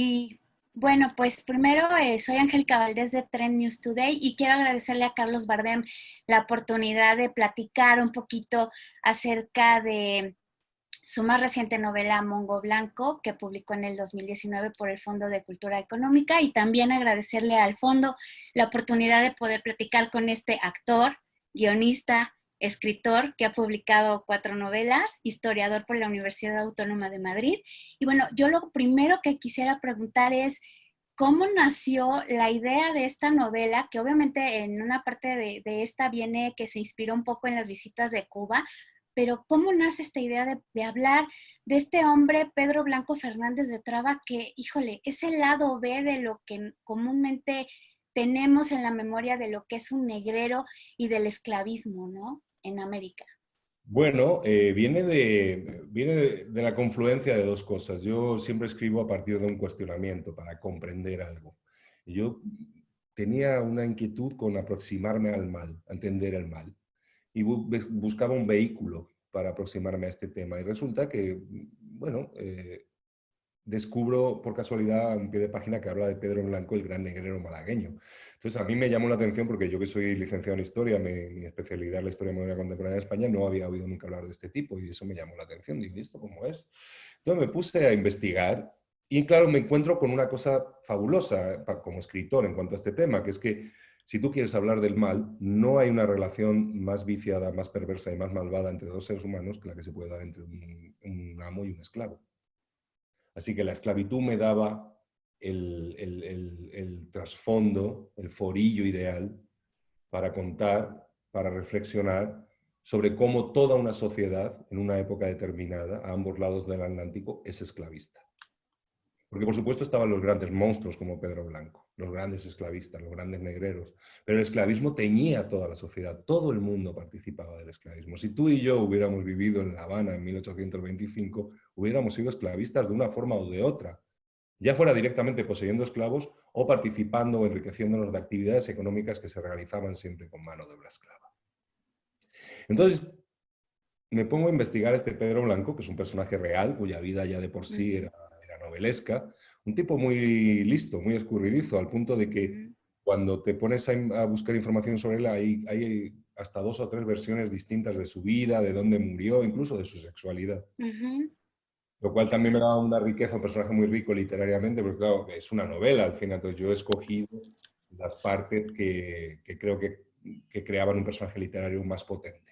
Y bueno, pues primero soy Angélica Valdés de Trend News Today y quiero agradecerle a Carlos Bardem la oportunidad de platicar un poquito acerca de su más reciente novela Mongo Blanco, que publicó en el 2019 por el Fondo de Cultura Económica, y también agradecerle al fondo la oportunidad de poder platicar con este actor, guionista, escritor que ha publicado 4 novelas, historiador por la Universidad Autónoma de Madrid. Y bueno, yo lo primero que quisiera preguntar es, ¿cómo nació la idea de esta novela? Que obviamente en una parte de esta viene que se inspiró un poco en las visitas de Cuba, pero ¿cómo nace esta idea de hablar de este hombre, Pedro Blanco Fernández de Traba, que, híjole, es el lado B de lo que comúnmente tenemos en la memoria de lo que es un negrero y del esclavismo, ¿no? En América. Bueno, viene de la confluencia de dos cosas. Yo siempre escribo a partir de un cuestionamiento para comprender algo. Y yo tenía una inquietud con aproximarme al mal, a entender el mal. Y buscaba un vehículo para aproximarme a este tema. Y resulta que, bueno, descubro por casualidad un pie de página que habla de Pedro Blanco, el gran negrero malagueño. Entonces a mí me llamó la atención porque yo que soy licenciado en Historia, mi especialidad es la Historia moderna contemporánea de España, no había oído nunca hablar de este tipo y eso me llamó la atención. Digo, ¿y esto cómo es? Entonces me puse a investigar y claro, me encuentro con una cosa fabulosa como escritor en cuanto a este tema, que es que si tú quieres hablar del mal, no hay una relación más viciada, más perversa y más malvada entre dos seres humanos que la que se puede dar entre un amo y un esclavo. Así que la esclavitud me daba el trasfondo, el forillo ideal para contar, para reflexionar sobre cómo toda una sociedad, en una época determinada, a ambos lados del Atlántico, es esclavista. Porque por supuesto estaban los grandes monstruos como Pedro Blanco, los grandes esclavistas, los grandes negreros, pero el esclavismo teñía a toda la sociedad, todo el mundo participaba del esclavismo. Si tú y yo hubiéramos vivido en La Habana en 1825, hubiéramos sido esclavistas de una forma o de otra, ya fuera directamente poseyendo esclavos o participando o enriqueciéndonos de actividades económicas que se realizaban siempre con mano de obra esclava. Entonces, me pongo a investigar a este Pedro Blanco, que es un personaje real, cuya vida ya de por sí era novelesca, un tipo muy listo, muy escurridizo, al punto de que cuando te pones a buscar información sobre él, hay hasta 2 o 3 versiones distintas de su vida, de dónde murió, incluso de su sexualidad. Lo cual también me da una riqueza, un personaje muy rico literariamente, porque claro, es una novela al final, entonces yo he escogido las partes que creo que creaban un personaje literario más potente.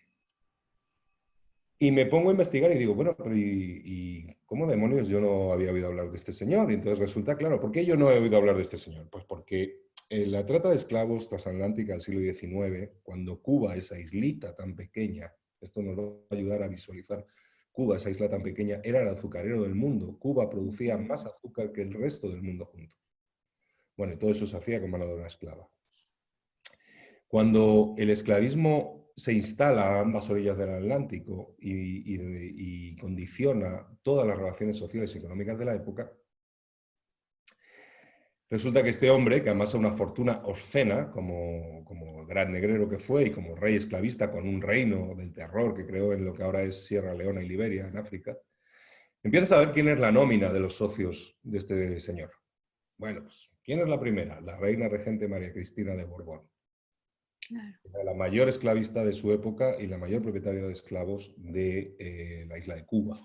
Y me pongo a investigar y digo, bueno, pero ¿y cómo demonios yo no había oído hablar de este señor? Y entonces resulta, claro, ¿por qué yo no he oído hablar de este señor? Pues porque la trata de esclavos transatlántica del siglo XIX, cuando Cuba, esa islita tan pequeña, esto nos va a ayudar a visualizar, Cuba, esa isla tan pequeña, era el azucarero del mundo. Cuba producía más azúcar que el resto del mundo junto. Bueno, y todo eso se hacía con mano de obra esclava. Cuando el esclavismo se instala a ambas orillas del Atlántico y condiciona todas las relaciones sociales y económicas de la época, resulta que este hombre, que además es una fortuna obscena, como gran negrero que fue y como rey esclavista con un reino del terror que creó en lo que ahora es Sierra Leona y Liberia, en África, empieza a saber quién es la nómina de los socios de este señor. Bueno, pues, ¿quién es la primera? La reina regente María Cristina de Borbón. Claro. Era la mayor esclavista de su época y la mayor propietaria de esclavos de la isla de Cuba.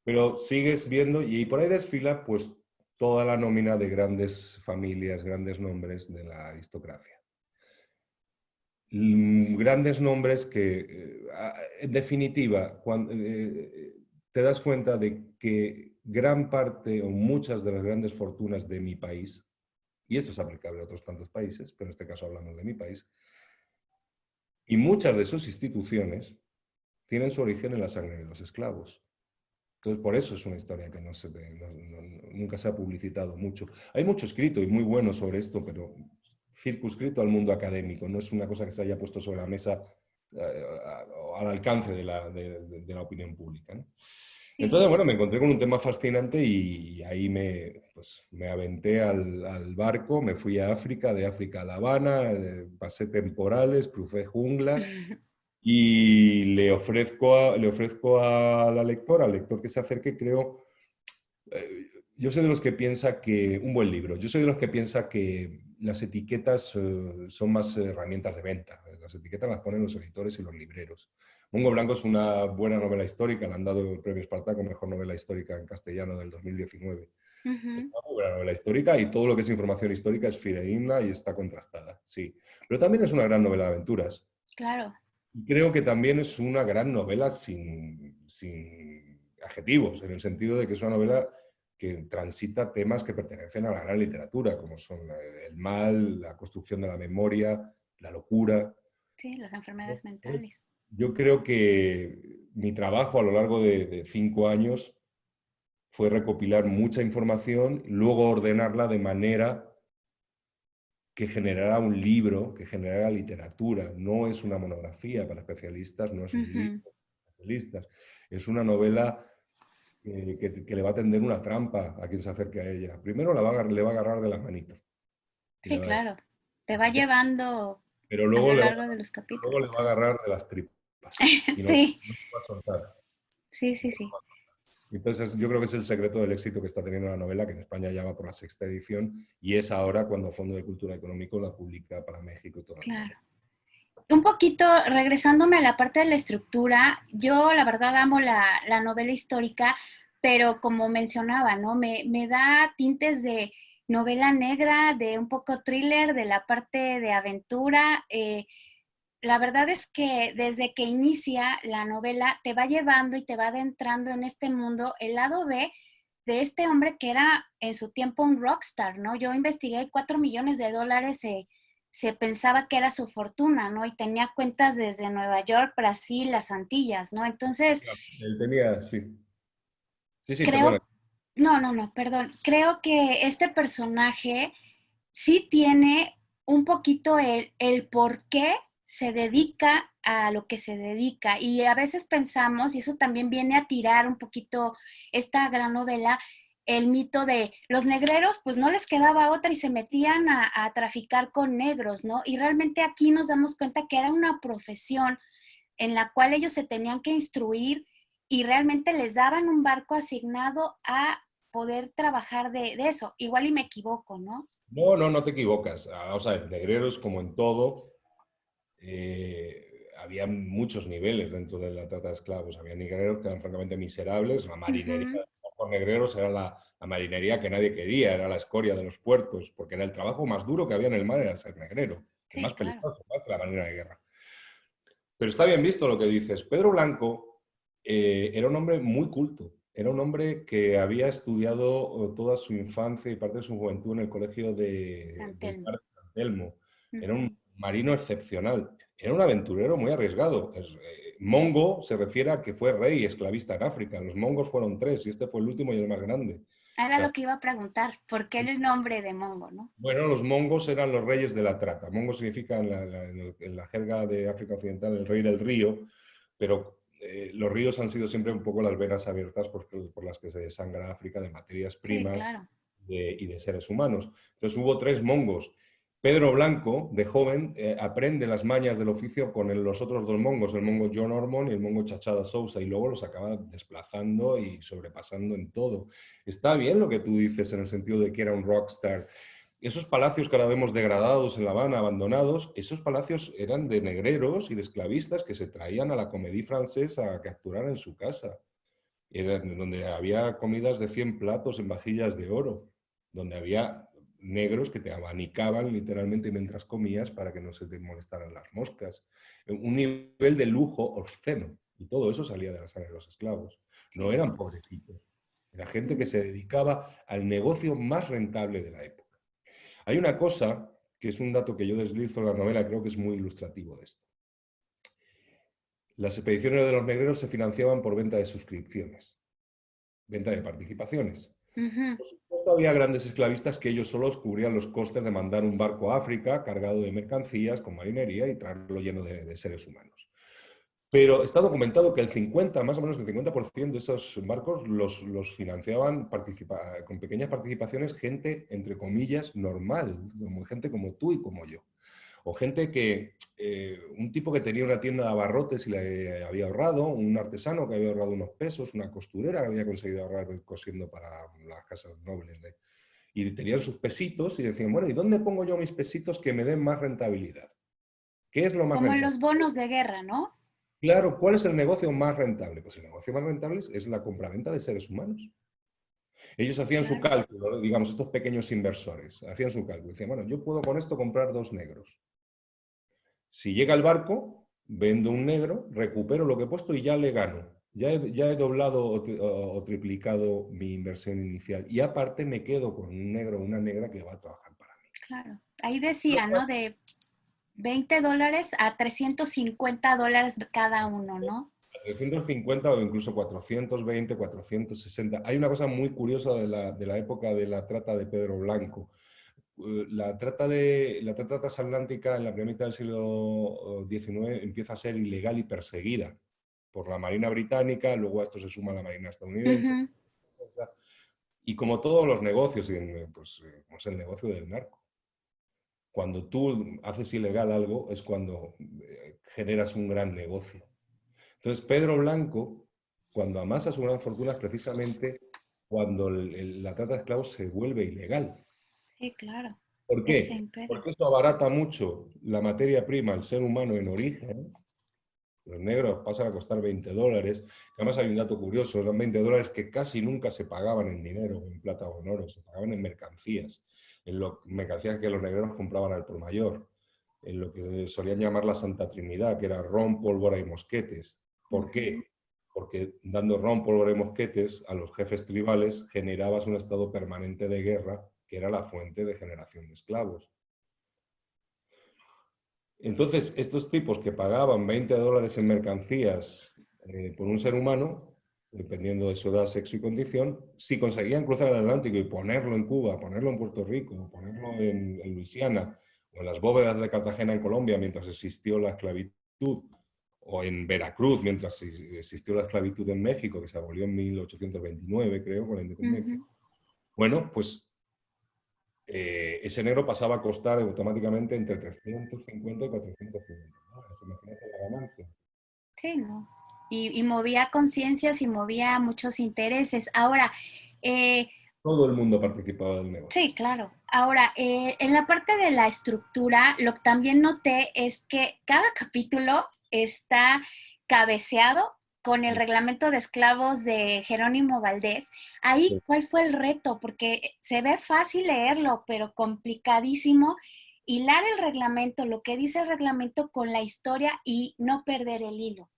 Pero sigues viendo, y por ahí desfila pues toda la nómina de grandes familias, grandes nombres de la aristocracia. Grandes nombres que, en definitiva, cuando, te das cuenta de que gran parte o muchas de las grandes fortunas de mi país, y esto es aplicable a otros tantos países, pero en este caso hablamos de mi país, y muchas de sus instituciones tienen su origen en la sangre de los esclavos. Entonces, por eso es una historia que nunca se ha publicitado mucho. Hay mucho escrito y muy bueno sobre esto, pero circunscrito al mundo académico. No es una cosa que se haya puesto sobre la mesa al alcance de la opinión pública, ¿no? Entonces, Sí. bueno, me encontré con un tema fascinante y ahí me aventé al barco, me fui a África, de África a La Habana, pasé temporales, crucé junglas y le ofrezco a la lectora, al lector que se acerque, creo, Yo soy de los que piensa que, un buen libro, yo soy de los que piensa que las etiquetas son más herramientas de venta. Las etiquetas las ponen los editores y los libreros. Mongo Blanco es una buena novela histórica, le han dado el premio Espartaco, mejor novela histórica en castellano del 2019. Es Ujú. una muy buena novela histórica y todo lo que es información histórica es fidedigna y está contrastada, sí. Pero también es una gran novela de aventuras. Claro, Y creo que también es una gran novela sin adjetivos, en el sentido de que es una novela que transita temas que pertenecen a la gran literatura, como son el mal, la construcción de la memoria, la locura. sí, las enfermedades Entonces, mentales. yo creo que mi trabajo a lo largo de 5 años fue recopilar mucha información, luego ordenarla de manera que generara un libro, que generara literatura. No es una monografía para especialistas, no es un libro Ujú. para especialistas. Es una novela que le va a tender una trampa a quien se acerque a ella. Primero le va a agarrar de las manitos. Y le Sí, va a claro. Te va llevando pero a lo largo de los luego capítulos, le va a claro. agarrar de las tripas. Y no, Sí, no se va a soltar. sí, sí, sí. Entonces, yo creo que es el secreto del éxito que está teniendo la novela, que en España ya va por la sexta edición, y es ahora cuando Fondo de Cultura Económico la publica para México y toda la Claro. América. Un poquito, regresándome a la parte de la estructura, yo la verdad amo la novela histórica, pero como mencionaba, ¿no? Me da tintes de novela negra, de un poco thriller, de la parte de aventura. La verdad es que desde que inicia la novela te va llevando y te va adentrando en este mundo, el lado B de este hombre que era en su tiempo un rockstar, ¿no? Yo investigué 4 millones de dólares, se pensaba que era su fortuna, ¿no? Y tenía cuentas desde Nueva York, Brasil, las Antillas, ¿no? Entonces, Claro. Él tenía, sí. Sí, sí, perdona. creo, no, perdón, creo que este personaje sí tiene un poquito el por qué se dedica a lo que se dedica. Y a veces pensamos, y eso también viene a tirar un poquito esta gran novela, el mito de los negreros, pues no les quedaba otra y se metían a traficar con negros, ¿no? Y realmente aquí nos damos cuenta que era una profesión en la cual ellos se tenían que instruir y realmente les daban un barco asignado a poder trabajar de eso. Igual y me equivoco, ¿no? No, no, no te equivocas. O sea, en negreros, como en todo, había muchos niveles dentro de la trata de esclavos. Había negreros que eran francamente miserables. La marinería Ujú. de los negreros era la marinería que nadie quería, era la escoria de los puertos, porque era el trabajo más duro que había en el mar, era ser negrero, el Sí, más claro. peligroso, más que la marina de guerra. Pero está bien visto lo que dices. Pedro Blanco era un hombre muy culto. Era un hombre que había estudiado toda su infancia y parte de su juventud en el colegio San del Telmo. mar de San Telmo. Era Ujú. un marino excepcional. Era un aventurero muy arriesgado. Mongo se refiere a que fue rey y esclavista en África. Los mongos fueron tres y este fue el último y el más grande. O Era sea, lo que iba a preguntar, ¿por qué el nombre de Mongo, no? bueno, los mongos eran los reyes de la trata. Mongo significa en la jerga de África Occidental el rey del río, pero los ríos han sido siempre un poco las venas abiertas por las que se desangra África de materias Sí, primas claro. y de seres humanos. Entonces hubo tres mongos. Pedro Blanco, de joven, aprende las mañas del oficio con los otros dos mongos, el mongo John Ormond y el mongo Chachada Sousa, y luego los acaba desplazando y sobrepasando en todo. Está bien lo que tú dices en el sentido de que era un rockstar. Esos palacios que ahora vemos degradados en La Habana, abandonados, esos palacios eran de negreros y de esclavistas que se traían a la Comédie Française a capturar en su casa. Eran donde había comidas de 100 platos en vajillas de oro, donde había negros que te abanicaban literalmente mientras comías para que no se te molestaran las moscas. Un nivel de lujo obsceno. Y todo eso salía de la sangre de los esclavos. No Sí. eran pobrecitos. Era gente que Mm. se dedicaba al negocio más rentable de la época. Hay una cosa que es un dato que yo deslizo en la novela, creo que es muy ilustrativo de esto. Las expediciones de los negreros se financiaban por venta de suscripciones, venta de participaciones. Ujú. Por supuesto, había grandes esclavistas que ellos solos cubrían los costes de mandar un barco a África cargado de mercancías con marinería y traerlo lleno de seres humanos. Pero está documentado que el 50, más o menos el 50% de esos barcos los financiaban con pequeñas participaciones gente, entre comillas, normal, como gente como tú y como yo. O gente que, un tipo que tenía una tienda de abarrotes y le había ahorrado, un artesano que había ahorrado unos pesos, una costurera que había conseguido ahorrar cosiendo para las casas nobles. Y tenían sus pesitos y decían, bueno, ¿y dónde pongo yo mis pesitos que me den más rentabilidad? ¿Qué es lo más Como rentable? los bonos de guerra, ¿no? Claro, ¿cuál es el negocio más rentable? Pues el negocio más rentable es la compraventa de seres humanos. Ellos hacían su Claro. cálculo, digamos, estos pequeños inversores, hacían su cálculo. Decían, bueno, yo puedo con esto comprar 2 negros. Si llega el barco, vendo un negro, recupero lo que he puesto y ya le gano. Ya he doblado o triplicado mi inversión inicial. Y aparte me quedo con un negro o una negra que va a trabajar para mí. Claro. Ahí decía, ¿no? De $20 a $350 cada uno, ¿no? 350 o incluso 420, 460. Hay una cosa muy curiosa de la época de la trata de Pedro Blanco. La trata transatlántica en la primera mitad del siglo XIX empieza a ser ilegal y perseguida por la Marina británica, luego a esto se suma la Marina estadounidense, Ujú. y como todos los negocios, pues, como es el negocio del narco. Cuando tú haces ilegal algo es cuando generas un gran negocio. Entonces, Pedro Blanco, cuando amasa su gran fortuna, es precisamente cuando la trata de esclavos se vuelve ilegal. Sí, claro. ¿Por Ese qué? imperio. Porque eso abarata mucho la materia prima al ser humano en origen. Los negros pasan a costar $20. Además hay un dato curioso, eran $20 que casi nunca se pagaban en dinero, en plata o en oro, se pagaban en mercancías, mercancías que los negros compraban al por mayor, en lo que solían llamar la Santa Trinidad, que era ron, pólvora y mosquetes. ¿Por Ujú. qué? Porque dando ron, pólvora y mosquetes a los jefes tribales generabas un estado permanente de guerra que era la fuente de generación de esclavos. Entonces, estos tipos que pagaban $20 en mercancías por un ser humano, dependiendo de su edad, sexo y condición, si conseguían cruzar el Atlántico y ponerlo en Cuba, ponerlo en Puerto Rico, ponerlo en Luisiana, o en las bóvedas de Cartagena en Colombia mientras existió la esclavitud, o en Veracruz mientras existió la esclavitud en México, que se abolió en 1829, creo, con la independencia. Ujú. Bueno, pues ese negro pasaba a costar automáticamente entre 350 y 450 dólares. Imagínate la ganancia. Sí, ¿no? Y movía conciencias y movía muchos intereses. Ahora, eh, Todo el mundo participaba del negocio. sí, claro. Ahora, en la parte de la estructura, lo que también noté es que cada capítulo está cabeceado con el Sí, reglamento de esclavos de Jerónimo Valdés. Ahí, sí. ¿cuál fue el reto? Porque se ve fácil leerlo, pero complicadísimo hilar el reglamento, lo que dice el reglamento con la historia y no perder el hilo.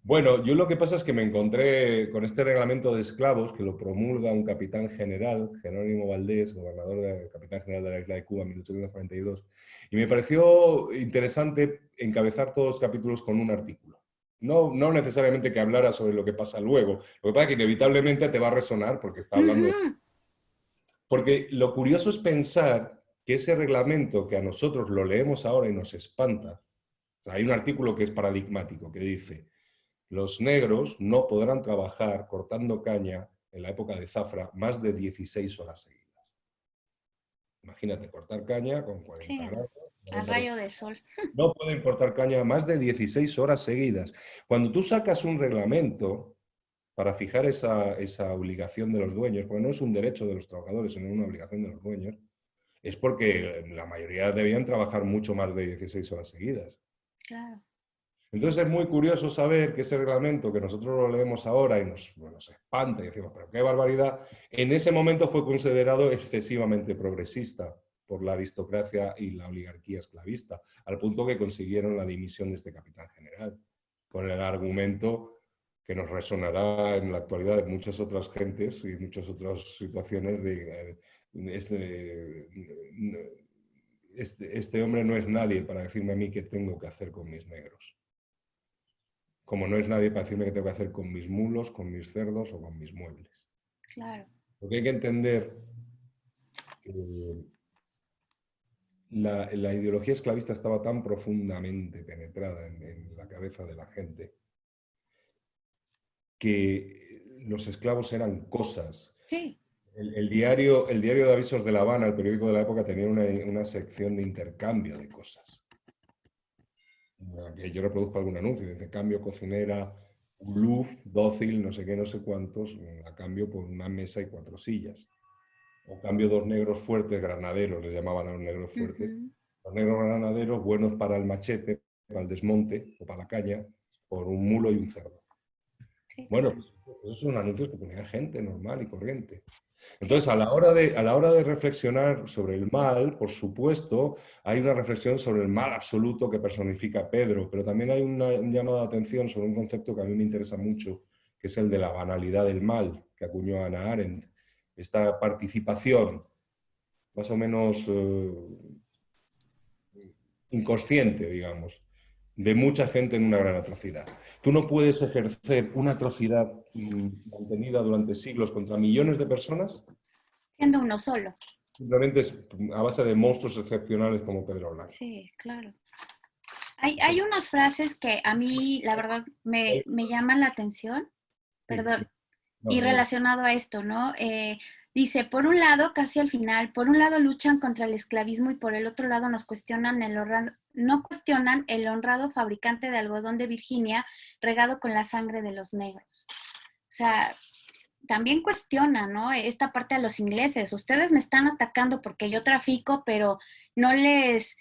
Bueno, yo lo que pasa es que me encontré con este reglamento de esclavos que lo promulga un capitán general, Jerónimo Valdés, capitán general de la isla de Cuba en 1842, y me pareció interesante encabezar todos los capítulos con un artículo. No necesariamente que hablara sobre lo que pasa luego, lo que pasa es que inevitablemente te va a resonar porque está hablando de... Ujú. Porque lo curioso es pensar que ese reglamento que a nosotros lo leemos ahora y nos espanta, o sea, hay un artículo que es paradigmático que dice: los negros no podrán trabajar cortando caña en la época de zafra más de 16 horas seguidas. Imagínate, cortar caña con 40 Sí, grados, al 90 grados. rayo del sol. No pueden cortar caña más de 16 horas seguidas. Cuando tú sacas un reglamento para fijar esa obligación de los dueños, porque no es un derecho de los trabajadores, sino una obligación de los dueños, es porque la mayoría debían trabajar mucho más de 16 horas seguidas. Claro. Entonces es muy curioso saber que ese reglamento que nosotros lo leemos ahora y nos espanta y decimos, pero qué barbaridad, en ese momento fue considerado excesivamente progresista por la aristocracia y la oligarquía esclavista, al punto que consiguieron la dimisión de este capitán general, con el argumento que nos resonará en la actualidad de muchas otras gentes y muchas otras situaciones de este hombre no es nadie para decirme a mí qué tengo que hacer con mis negros, como no es nadie para decirme qué tengo que hacer con mis mulos, con mis cerdos o con mis muebles. Claro. Porque hay que entender que la ideología esclavista estaba tan profundamente penetrada en la cabeza de la gente que los esclavos eran cosas. Sí. El diario de avisos de La Habana, el periódico de la época, tenía una sección de intercambio de cosas. que yo reproduzco algún anuncio, dice cambio cocinera, uluf, dócil, no sé qué, no sé cuántos, a cambio por una mesa y 4 sillas. O cambio 2 negros fuertes, granaderos, les llamaban a los negros fuertes. Ujú. Los negros granaderos buenos para el machete, para el desmonte o para la caña, por un mulo y un cerdo. Sí, Bueno, claro. pues esos son anuncios que ponía gente normal y corriente. Sí, Entonces, a la hora de reflexionar sobre el mal, por supuesto, hay una reflexión sobre el mal absoluto que personifica Pedro, pero también hay un llamado de atención sobre un concepto que a mí me interesa mucho, que es el de la banalidad del mal, que acuñó Hannah Arendt. Esta participación, más o menos inconsciente, digamos, de mucha gente en una gran atrocidad. Tú no puedes ejercer una atrocidad mantenida durante siglos contra millones de personas siendo uno solo. simplemente a base de monstruos excepcionales como Pedro Blanco. Sí, claro. Hay unas frases que a mí, la verdad, me llaman la atención, Sí, perdón, no, y no, relacionado a esto, ¿no? Dice, por un lado, casi al final, por un lado luchan contra el esclavismo y por el otro lado nos cuestionan no cuestionan el honrado fabricante de algodón de Virginia regado con la sangre de los negros. O sea, también cuestiona, ¿no? Esta parte a los ingleses. Ustedes me están atacando porque yo trafico, pero no les,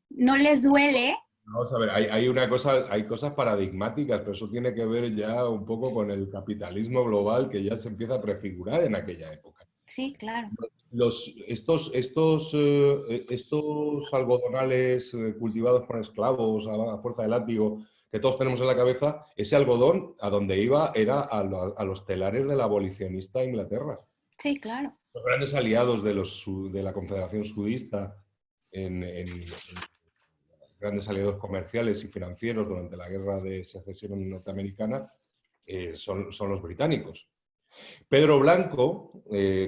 no les duele. vamos a ver, hay cosas paradigmáticas, pero eso tiene que ver ya un poco con el capitalismo global que ya se empieza a prefigurar en aquella época. Sí, claro. Estos algodonales cultivados por esclavos a fuerza de látigo que todos tenemos en la cabeza, ese algodón a donde iba era a los telares del abolicionista de Inglaterra. Sí, claro. Los grandes aliados de la Confederación Sudista en grandes aliados comerciales y financieros durante la guerra de secesión norteamericana son los británicos. Pedro Blanco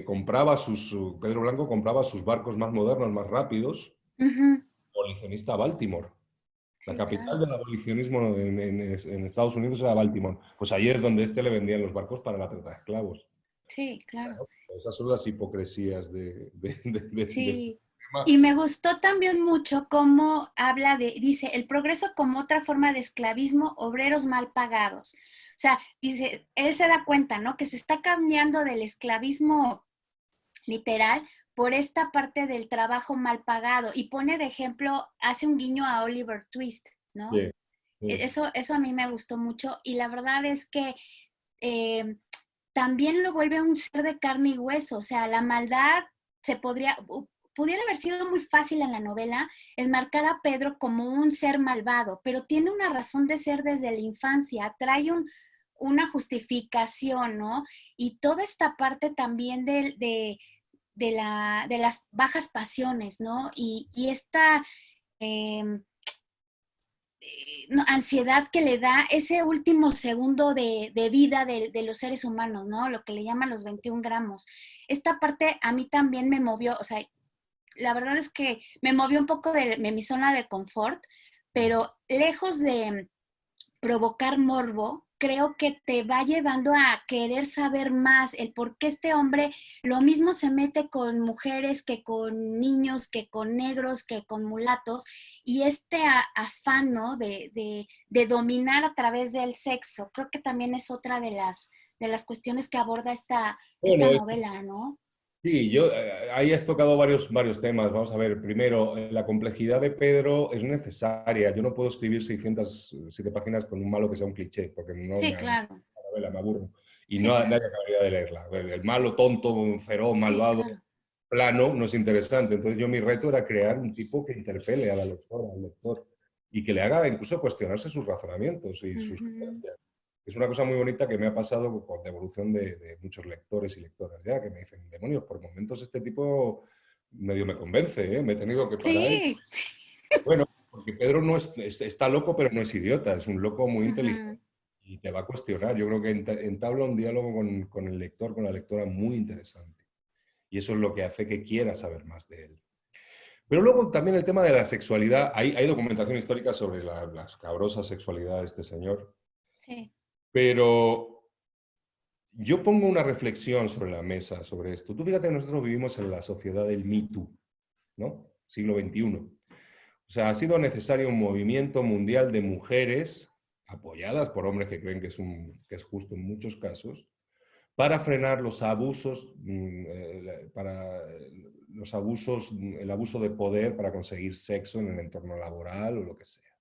compraba sus barcos más modernos, más rápidos, Ujú. abolicionista a Baltimore. La Sí, capital claro. del abolicionismo en Estados Unidos era Baltimore. Pues ahí es donde le vendían los barcos para la trata de esclavos. Sí, claro. Claro, esas son las hipocresías de este Sí. tema. Y me gustó también mucho cómo habla dice, el progreso como otra forma de esclavismo, obreros mal pagados. O sea, dice, él se da cuenta, ¿no? Que se está cambiando del esclavismo literal por esta parte del trabajo mal pagado y pone de ejemplo, hace un guiño a Oliver Twist, ¿no? Sí, sí. Eso a mí me gustó mucho y la verdad es que eh, también lo vuelve un ser de carne y hueso, o sea, la maldad pudiera haber sido muy fácil en la novela enmarcar a Pedro como un ser malvado, pero tiene una razón de ser desde la infancia, trae una justificación, ¿no? Y toda esta parte también de las bajas pasiones, ¿no? Y esta eh, no, ansiedad que le da ese último segundo de vida de los seres humanos, ¿no? Lo que le llaman los 21 gramos. Esta parte a mí también me movió, o sea, la verdad es que me movió un poco de mi zona de confort, pero lejos de provocar morbo, creo que te va llevando a querer saber más el por qué este hombre lo mismo se mete con mujeres que con niños, que con negros, que con mulatos, y este afán, ¿no? de dominar a través del sexo, creo que también es otra de las cuestiones que aborda esta Bueno, novela, ¿no? sí, ahí has tocado varios temas. Vamos a ver, primero, la complejidad de Pedro es necesaria. Yo no puedo escribir 607 páginas con un malo que sea un cliché, porque no Sí, me claro, la novela, me aburro. Y sí, nadie claro, acabaría de leerla. A ver, el malo, tonto, feroz, sí, malvado, claro. plano, no es interesante. Entonces mi reto era crear un tipo que interpele a la lectora, al lector, y que le haga incluso cuestionarse sus razonamientos y sus Ujú. creencias. Es una cosa muy bonita que me ha pasado con devolución de muchos lectores y lectoras ya, que me dicen, demonios, por momentos este tipo medio me convence, ¿eh? Me he tenido que parar. Sí. Bueno, porque Pedro no está loco, pero no es idiota, es un loco muy inteligente Ujú. y te va a cuestionar. Yo creo que entabla un diálogo con el lector, con la lectora muy interesante. Y eso es lo que hace que quiera saber más de él. Pero luego también el tema de la sexualidad. Hay documentación histórica sobre la escabrosa sexualidad de este señor. Sí. Pero yo pongo una reflexión sobre la mesa sobre esto. Tú fíjate que nosotros vivimos en la sociedad del Me Too, ¿no? Siglo XXI. O sea, ha sido necesario un movimiento mundial de mujeres, apoyadas por hombres que creen que es justo en muchos casos, para frenar los abusos, el abuso de poder para conseguir sexo en el entorno laboral o lo que sea.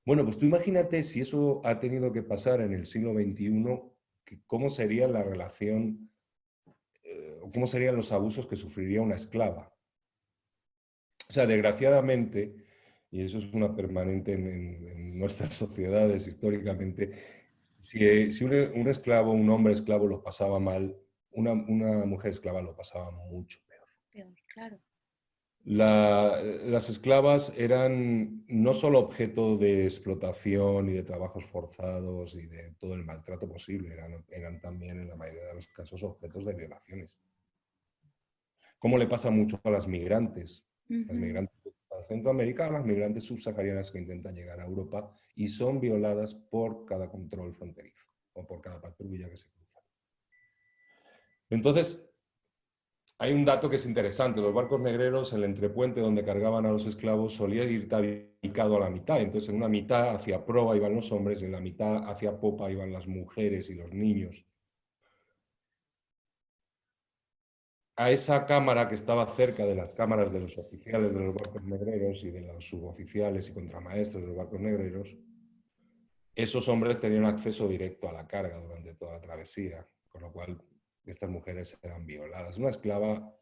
Bueno, pues tú imagínate si eso ha tenido que pasar en el siglo XXI, ¿cómo sería la relación o cómo serían los abusos que sufriría una esclava? O sea, desgraciadamente, y eso es una permanente en nuestras sociedades históricamente, si un esclavo, un hombre esclavo lo pasaba mal, una mujer esclava lo pasaba mucho peor. Peor, claro. Las esclavas eran no solo objeto de explotación y de trabajos forzados y de todo el maltrato posible, eran también en la mayoría de los casos objetos de violaciones. Como le pasa mucho a las migrantes. Las migrantes de Centroamérica, las migrantes subsaharianas que intentan llegar a Europa y son violadas por cada control fronterizo o por cada patrulla que se cruza. Entonces, hay un dato que es interesante. Los barcos negreros, el entrepuente donde cargaban a los esclavos solía ir tabicado a la mitad. Entonces, en una mitad hacia proa iban los hombres y en la mitad hacia popa iban las mujeres y los niños. A esa cámara que estaba cerca de las cámaras de los oficiales de los barcos negreros y de los suboficiales y contramaestres de los barcos negreros, esos hombres tenían acceso directo a la carga durante toda la travesía, con lo cual estas mujeres eran violadas. Una esclava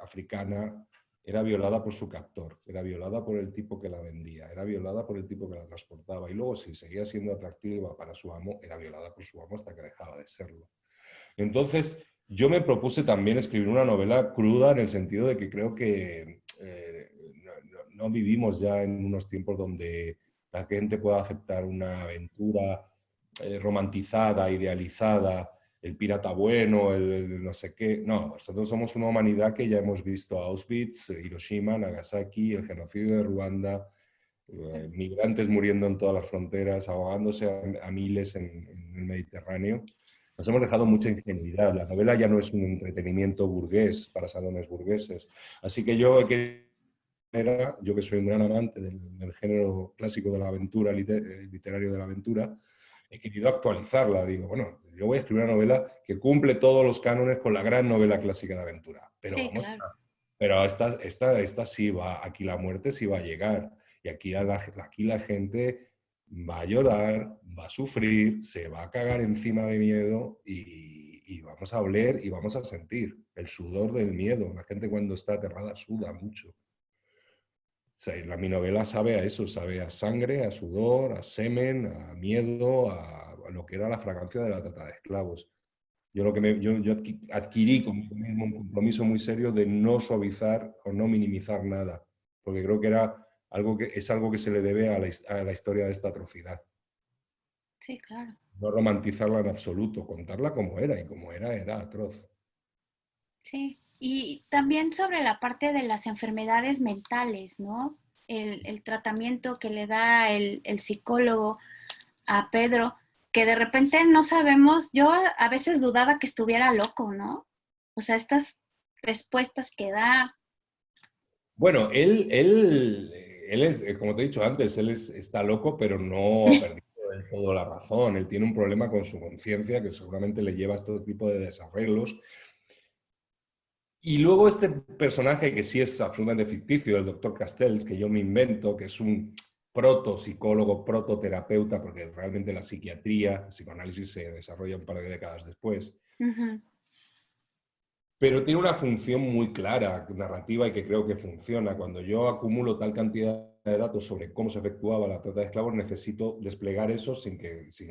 africana era violada por su captor, era violada por el tipo que la vendía, era violada por el tipo que la transportaba y luego, si seguía siendo atractiva para su amo, era violada por su amo hasta que dejaba de serlo. Entonces, yo me propuse también escribir una novela cruda en el sentido de que creo que no vivimos ya en unos tiempos donde la gente pueda aceptar una aventura romantizada, idealizada, el pirata bueno, el no sé qué. No, nosotros somos una humanidad que ya hemos visto Auschwitz, Hiroshima, Nagasaki, el genocidio de Ruanda, migrantes muriendo en todas las fronteras, ahogándose a miles en el Mediterráneo. Nos hemos dejado mucha ingenuidad. La novela ya no es un entretenimiento burgués para salones burgueses. Así que yo que soy un gran amante del género clásico de la aventura, literario de la aventura, he querido actualizarla. Digo, bueno, yo voy a escribir una novela que cumple todos los cánones con la gran novela clásica de aventura. Pero Sí, vamos, claro. pero esta sí va, aquí la muerte sí va a llegar. Y aquí la gente va a llorar, va a sufrir, se va a cagar encima de miedo y vamos a oler y vamos a sentir el sudor del miedo. La gente cuando está aterrada suda mucho. O sea, mi novela sabe a eso, sabe a sangre, a sudor, a semen, a miedo, a lo que era la fragancia de la trata de esclavos. Yo adquirí conmigo mismo un compromiso muy serio de no suavizar o no minimizar nada, porque creo que es algo que se le debe a la historia de esta atrocidad. Sí, claro. No romantizarla en absoluto, contarla como era, y como era atroz. Sí. Y también sobre la parte de las enfermedades mentales, ¿no? El tratamiento que le da el psicólogo a Pedro, que de repente no sabemos, yo a veces dudaba que estuviera loco, ¿no? O sea, estas respuestas que da. Bueno, él es, como te he dicho antes, está loco, pero no ha perdido del todo la razón. Él tiene un problema con su conciencia que seguramente le lleva a este tipo de desarreglos. Y luego este personaje que sí es absolutamente ficticio, el doctor Castells, que yo me invento, que es un proto-psicólogo, prototerapeuta, porque realmente la psiquiatría, el psicoanálisis se desarrolla un par de décadas después, Ujú. pero tiene una función muy clara, narrativa, y que creo que funciona. Cuando yo acumulo tal cantidad de datos sobre cómo se efectuaba la trata de esclavos, necesito desplegar eso sin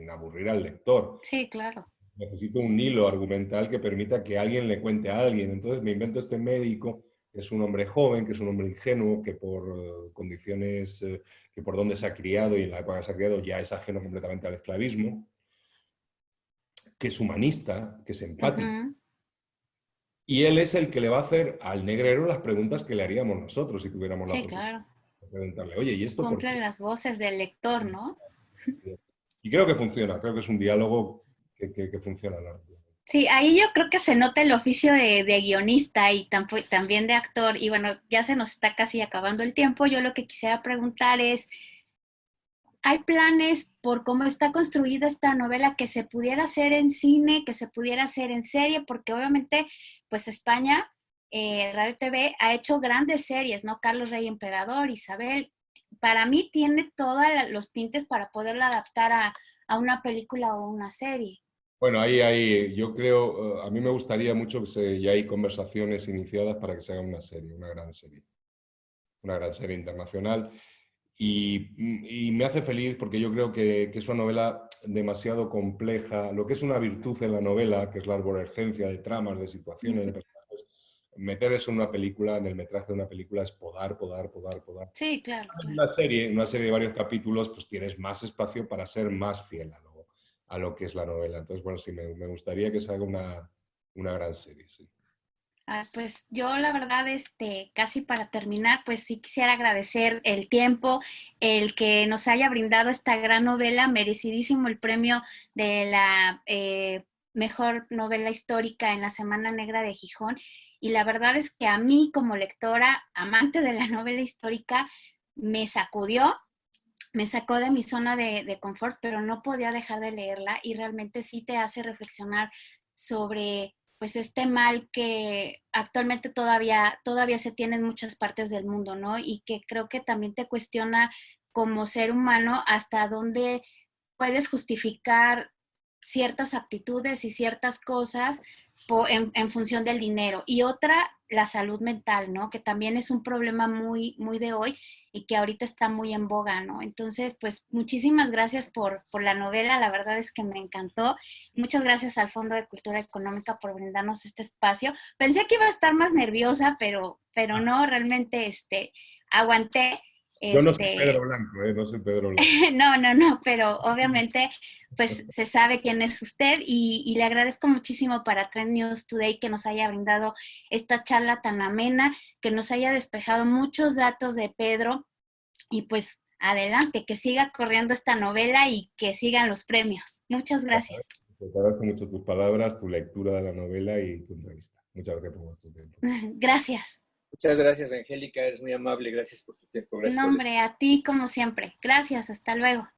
aburrir al lector. Sí, claro. Necesito un hilo argumental que permita que alguien le cuente a alguien. Entonces me invento este médico, que es un hombre joven, que es un hombre ingenuo, que por condiciones, que por donde se ha criado y en la época que se ha criado ya es ajeno completamente al esclavismo, que es humanista, que es empático. Ujú. Y él es el que le va a hacer al negrero las preguntas que le haríamos nosotros si tuviéramos la Sí, oportunidad claro. de preguntarle, oye, ¿y esto por Cumple qué? las voces del lector, ¿no? Y creo que funciona, creo que es un diálogo que funciona. ¿No? Sí, ahí yo creo que se nota el oficio de guionista y también de actor. Y bueno, ya se nos está casi acabando el tiempo. Yo lo que quisiera preguntar es, ¿hay planes por cómo está construida esta novela que se pudiera hacer en cine, que se pudiera hacer en serie? Porque obviamente, pues España, Radio TV, ha hecho grandes series, ¿no? Carlos Rey Emperador, Isabel. Para mí tiene todos los tintes para poderla adaptar a una película o una serie. Bueno, yo creo, a mí me gustaría mucho ya hay conversaciones iniciadas para que se haga una gran serie internacional. Y me hace feliz porque yo creo que es una novela demasiado compleja. Lo que es una virtud en la novela, que es la arborescencia de tramas, de situaciones, de personajes, meter eso en una película, en el metraje de una película, es podar, podar, podar, podar. Sí, claro, claro. En una serie de varios capítulos, pues tienes más espacio para ser más fiel a lo que es la novela. Entonces, bueno, sí, me gustaría que se haga una gran serie, sí. Ah, pues yo la verdad, casi para terminar, pues sí quisiera agradecer el tiempo, el que nos haya brindado esta gran novela, merecidísimo el premio de la mejor novela histórica en la Semana Negra de Gijón. Y la verdad es que a mí como lectora, amante de la novela histórica, me sacudió, me sacó de mi zona de confort, pero no podía dejar de leerla y realmente sí te hace reflexionar sobre pues este mal que actualmente todavía se tiene en muchas partes del mundo, ¿no? Y que creo que también te cuestiona como ser humano hasta dónde puedes justificar ciertas aptitudes y ciertas cosas en función del dinero. Y otra, la salud mental, ¿no? Que también es un problema muy, muy de hoy y que ahorita está muy en boga, ¿no? Entonces, pues muchísimas gracias por la novela, la verdad es que me encantó. Muchas gracias al Fondo de Cultura Económica por brindarnos este espacio. Pensé que iba a estar más nerviosa, pero no, realmente aguanté. Yo no soy Este, Pedro Blanco, ¿eh? No soy Pedro Blanco. no, pero obviamente pues se sabe quién es usted y le agradezco muchísimo para Trend News Today que nos haya brindado esta charla tan amena, que nos haya despejado muchos datos de Pedro y pues adelante, que siga corriendo esta novela y que sigan los premios. Muchas gracias. Te agradezco mucho tus palabras, tu lectura de la novela y tu entrevista. Muchas gracias por vuestro tiempo. Gracias. Muchas gracias, Angélica, eres muy amable, gracias por tu tiempo, gracias por el Nombre a ti como siempre. Gracias, hasta luego.